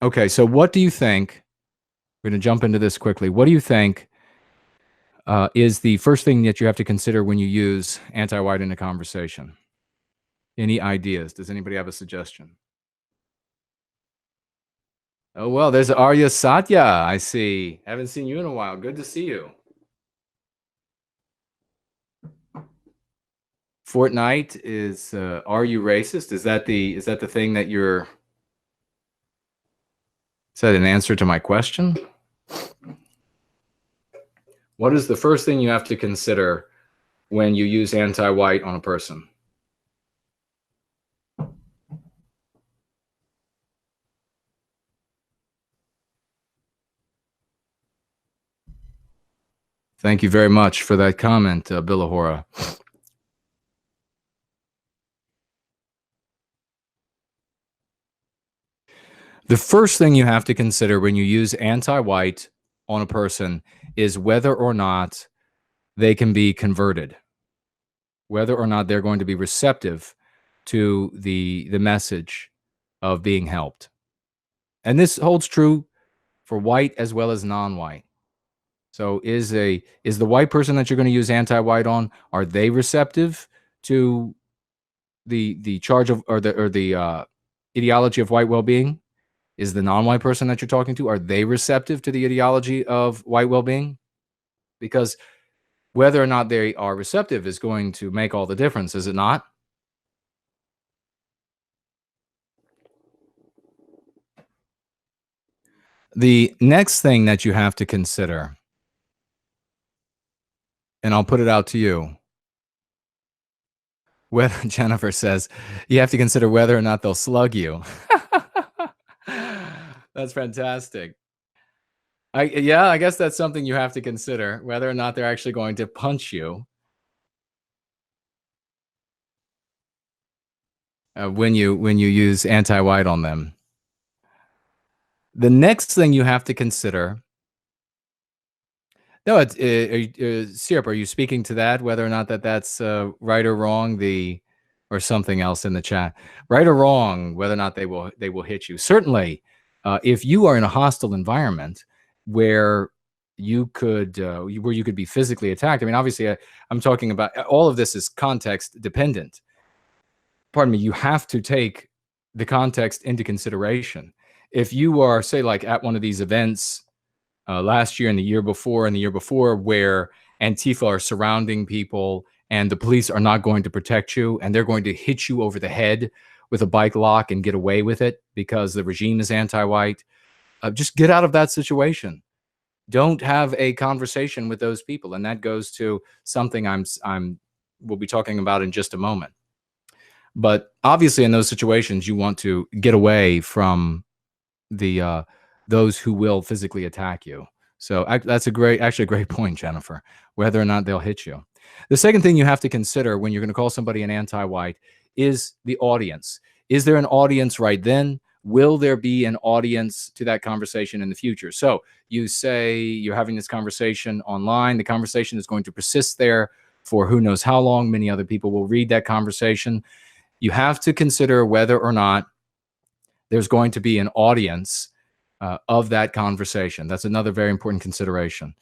Okay, so what do you think? We're going to jump into this quickly. What do you think is the first thing that you have to consider when you use anti-white in a conversation? Any ideas? Does anybody have a suggestion? Oh, well, there's Arya Satya. I see. Haven't seen you in a while. Good to see you. Fortnite is are you racist? Is that the thing that you're Is that an answer to my question? What is the first thing you have to consider when you use anti-white on a person? Thank you very much for that comment, Billahora. The first thing you have to consider when you use anti-white on a person is whether or not they can be converted, whether or not they're going to be receptive to the message of being helped. And this holds true for white as well as non-white. So is the white person that you're going to use anti-white on, are they receptive to the charge of or the ideology of white well-being? Is the non-white person that you're talking to, are they receptive to the ideology of white well-being? Because whether or not they are receptive is going to make all the difference, is it not? The next thing that you have to consider, and I'll put it out to you, whether Jennifer says you have to consider whether or not they'll slug you. That's fantastic. Yeah, I guess that's something you have to consider, whether or not they're actually going to punch you when you use anti-white on them. The next thing you have to consider. No, it's Syrup. Are you speaking to that? Whether or not that's right or wrong, or something else in the chat, right or wrong, whether or not they will hit you. Certainly, if you are in a hostile environment where you could be physically attacked. I mean, obviously, I'm talking about all of this is context dependent. Pardon me. You have to take the context into consideration. If you are, say, like at one of these events last year and the year before, where Antifa are surrounding people and the police are not going to protect you and they're going to hit you over the head with a bike lock and get away with it because the regime is anti-white, just get out of that situation. Don't have a conversation with those people. And that goes to something we'll be talking about in just a moment. But obviously in those situations, you want to get away from the those who will physically attack you. So that's actually a great point, Jennifer, whether or not they'll hit you. The second thing you have to consider when you're going to call somebody an anti-white is the audience. Is there an audience right then? Will there be an audience to that conversation in the future? So you say you're having this conversation online. The conversation is going to persist there for who knows how long. Many other people will read that conversation. You have to consider whether or not there's going to be an audience of that conversation. That's another very important consideration.